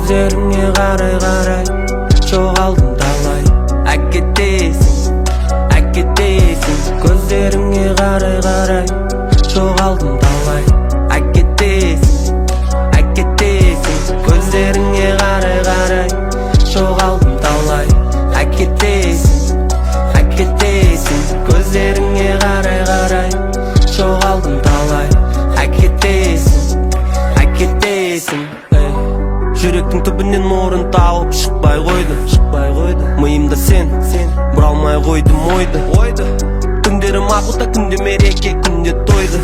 көздеріңе қарай жоғалдым талай. Әкетесің көздеріңе қарай жоғалдым талай. Әкетесің көздеріңе қарай жоғалдым талай. Әкетесің көздеріңе қарай жоғалдым талай. Әкетесің жүректің түбінен орын тауып шықпай қойды. Миымда сен бұралмай қойдым ойды. Күндері мақұлда, күнде мереке, күнде тойды.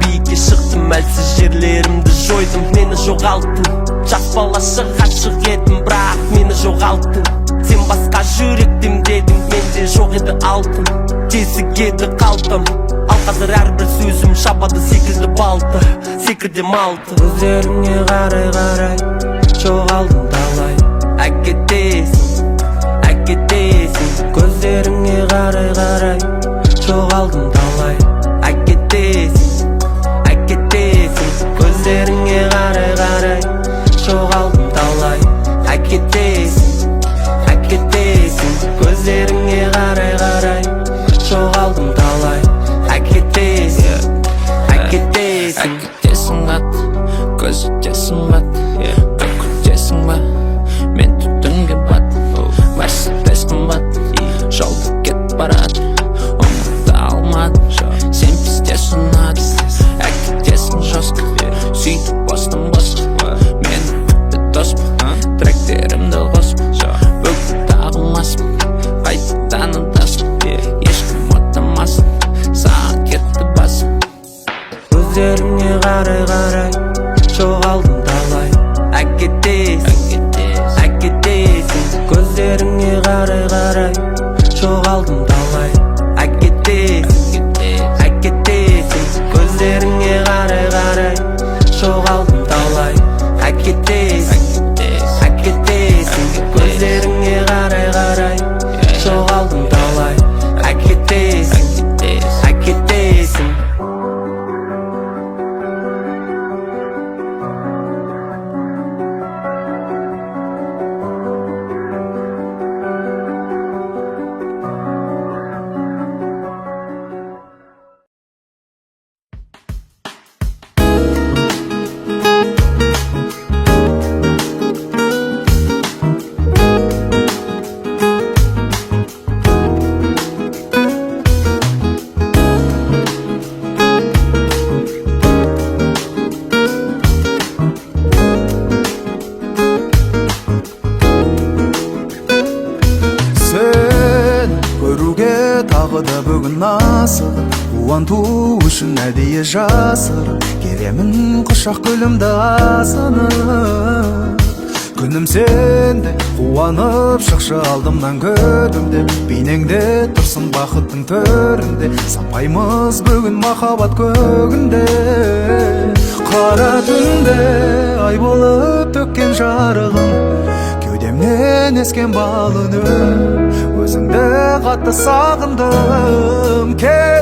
Биікке шықтым, әлсіз жерлерімді жойдым. Мені жоғалттың, жас балаша ғашық едім, бірақ мені жоғалттың. Сен басқа жүректім дедің, менде жоқ еді алтын. Тесік еді қалтам, ал қазір әрбір сөзім шапады секілді балты, секірде малты. Көздеріңе қарай жоғалдым талай. Әкетесің көздеріңе қарай жоғалдым талай. Әкетесің көздеріңе қарай жоғалдым талай. Әкетесің көздеріңе қарай жоғалдым талай. Әкетесің қат, көзітесің қат, бүкітесің ба, мен түтінге бат. Мерседес қымбат, жолды кет барады, ұмыта алмады. Сен пісте сұнады, әкетесің жосқа, сөйтіп бостым. Мен бітті доспа, тректерімді қоспа, бүгін тағылмаспын, қайтадан ұдаспын. Ешкім отамасын, саған кетті басым. Көздеріңе қарай жоғалдым талай. Әкетесің көздеріңе қарай жоғалдым талай. Әкетесің көздеріңе қарай жоғалдым талай. Әкетесің көздеріңе қарай жоғалдым талай. Әкетесің бүгін асығып, қуанту үшін әдейі жасырып келемін құшақ гүлімді асынып. Күнім сенде қуанып шықшы алдымнан көдімде, бейнеңде тұрсын бақыттың төрінде. Сампаймыз бүгін махаббат көгінде, қара түнде ай болып төккен жарығым, кеудемнен ескен бал үнім. Өзіңді қатты сағындым, кел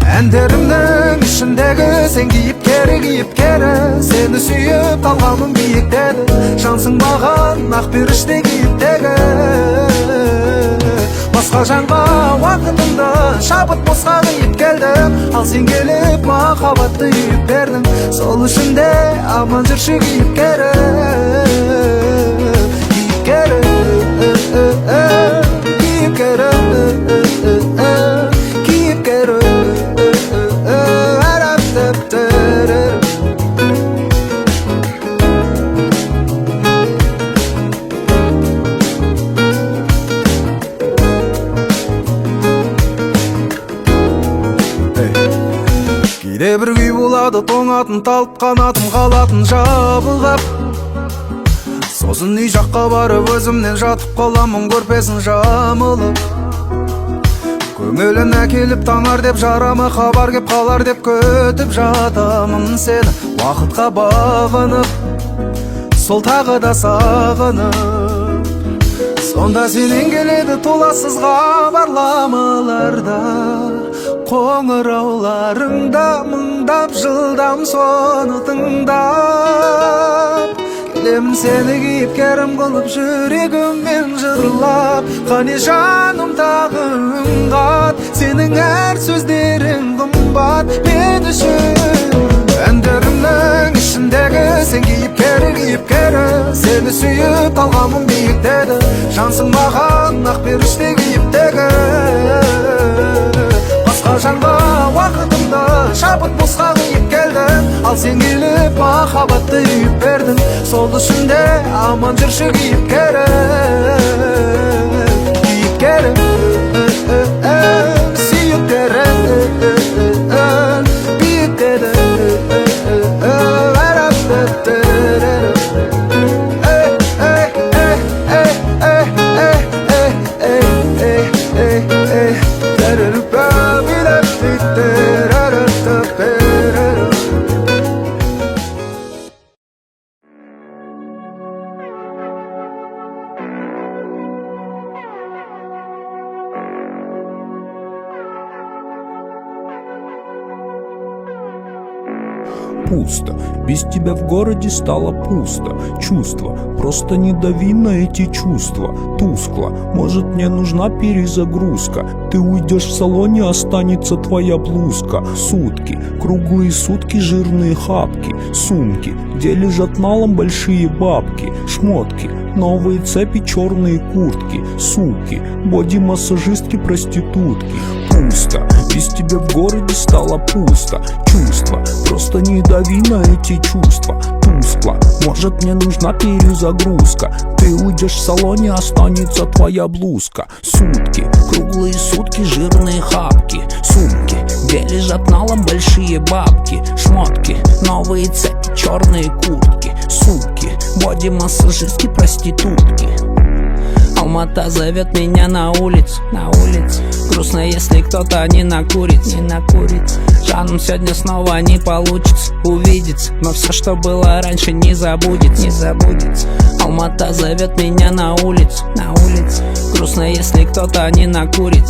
әндерімнің ішіндегі сен кейіпкері. Сені сүйіп талғамым биіктеді, жансың маған ақ періште кейіптегі. Басқа жанға уақытымды шабыт босқа қиып келдім, ал сен келіп махаббатты үйіп бердің. Сол үшін де аман жүрші кейіпкері. Кейде бір күй болады, тоңатын талып қанатын қалатын жабылғап. Сосын үй жаққа барып өзімнен жатып қаламын көрпесін жамылып. Көңілін әкеліп таңар деп жарамы хабар кеп қалар деп көтіп жатамын сені. Уақытқа бағынып, сол тағы да сағынып. Сонда сенен келеді толассыз хабарламаларда, қоңырауларыңда мыңдап жылдам соны тыңдап. Білемін сені кейіпкерім қылып жүрегіммен жырлап. Қане жаным тағың қат, сенің әр сөздерің қымбат мен үшін. Әндерімнің ішіндегі сен кейіпкері, сені сүйіп талғамым биіктеді. Жансың маған ақ періште кейіптегі. Басқа жанға уақытымды шабыт босқа қиып келдім, ал сен келіп махаббатты үйіп бердің. Сол үшін де аман жүрші кейіпкерім, сүйіктерім биіктеді. Пусто, без тебя в городе стало пусто. Чувства, просто не дави на эти чувства. Тускло, может мне нужна перезагрузка. Ты уйдешь в салоне, останется твоя блузка. Сутки, круглые сутки, жирные хапки. Сумки, где лежат налом большие бабки. Шмотки, новые цепи, черные куртки. Суки, боди-массажистки, проститутки. Пусто, без тебя в городе стало пусто. Чувства, просто не дави на эти чувства. Тускло, может мне нужна перезагрузка. Ты уйдешь в салоне, останется твоя блузка. Сутки, круглые сутки, жирные хапки. Сумки, где лежат налом большие бабки. Шмотки, новые цепи, черные куртки. Суки, боди-массажистки, проститутки. Алмата зовет меня на улицу, Грустно, если кто-то не накурит, Жаном сегодня снова не получится увидеться, но все, что было раньше, не забудется, Алмата зовет меня на улицу, Грустно, если кто-то не накурит,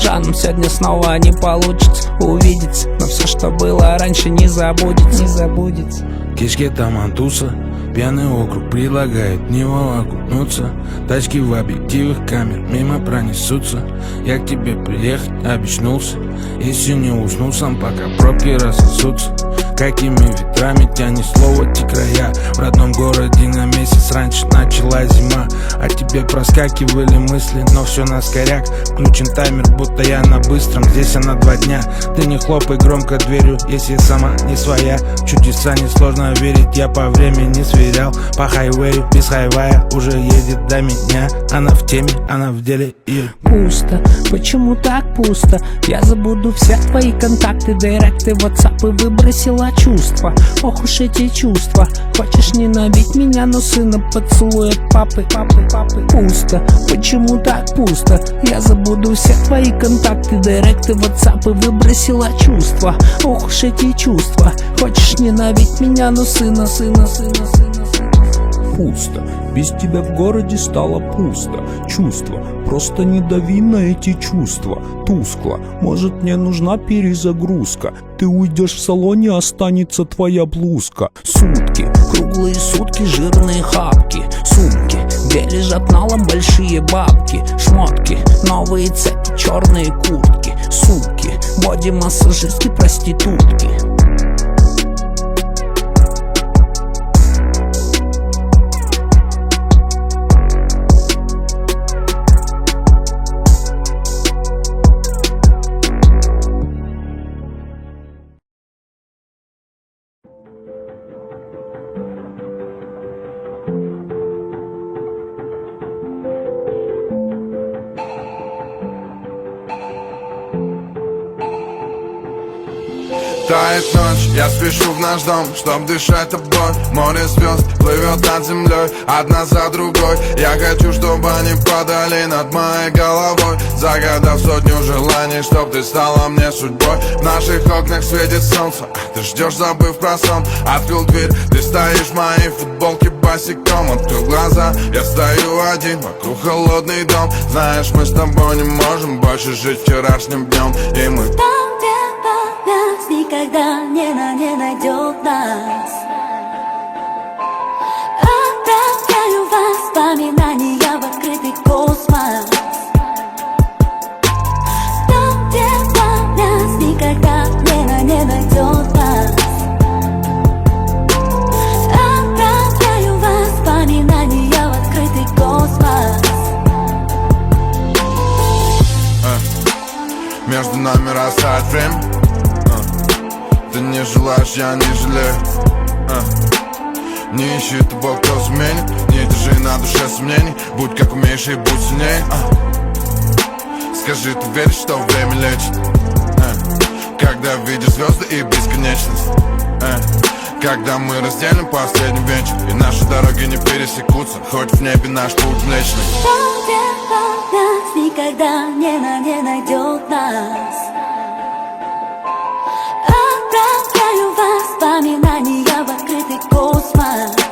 Жаном сегодня снова не получится увидеться, но все, что было раньше, не забудется. Кешке таман туса, пьяный округ предлагает не окунуться. Тачки в объективах камер мимо пронесутся. Я к тебе приехать обещнулся, если не уснул сам, пока пробки рассосутся. Какими ветрами тянет слово те края. В родном городе на месяц раньше началась зима. О тебе проскакивали мысли, но все на скоряк. Включен таймер, будто я на быстром, здесь я на 2 дня. Ты не хлопай громко дверью, если сама не своя. Чудеса несложно верить, я по времени сверял. По хайвею, без хайвая, уже едет до меня. Она в теме, она в деле и... Пусто, почему так пусто? Я забуду все твои контакты, директы, ватсапы, выбросила чувства. Ох уж эти чувства. Хочешь ненавидеть меня, но сына поцелует папы. Пусто, почему так пусто? Я забуду все твои контакты, директы, ватсапы, выбросила чувства. Ох уж эти чувства. Хочешь ненавидеть меня, но сына. Пусто, без тебя в городе стало пусто. Чувства, просто не дави на эти чувства. Тускло, может мне нужна перезагрузка. Ты уйдешь в салоне, останется твоя блузка. Сутки, круглые сутки, жирные хапки. Сумки, где лежат налом большие бабки. Шмотки, новые цепи, черные куртки. Суки, боди-массажистки, проститутки. Тает ночь, я спешу в наш дом, чтоб дышать тобой. Море звезд плывет над землей, одна за другой. Я хочу, чтобы они падали над моей головой, загадав 100 желаний, чтоб ты стала мне судьбой. В наших окнах светит солнце, ты ждешь, забыв про сон. Открыл дверь, ты стоишь в моей футболке босиком. Открыл глаза, я стою один, вокруг холодный дом. Знаешь, мы с тобой не можем больше жить вчерашним днем. И мы там, где память никогда не найдет нас. я не жалею. Не ищи того, кто заменит. Не держи на душе сомнений. Будь как умеешь и будь сильней. Скажи, ты веришь, что время лечит? Когда видишь звезды и бесконечность. Когда мы разделим последний вечер, и наши дороги не пересекутся, хоть в небе наш путь млечный. Нас никогда не найдет нас. Отправляю воспоминания в открытый космос.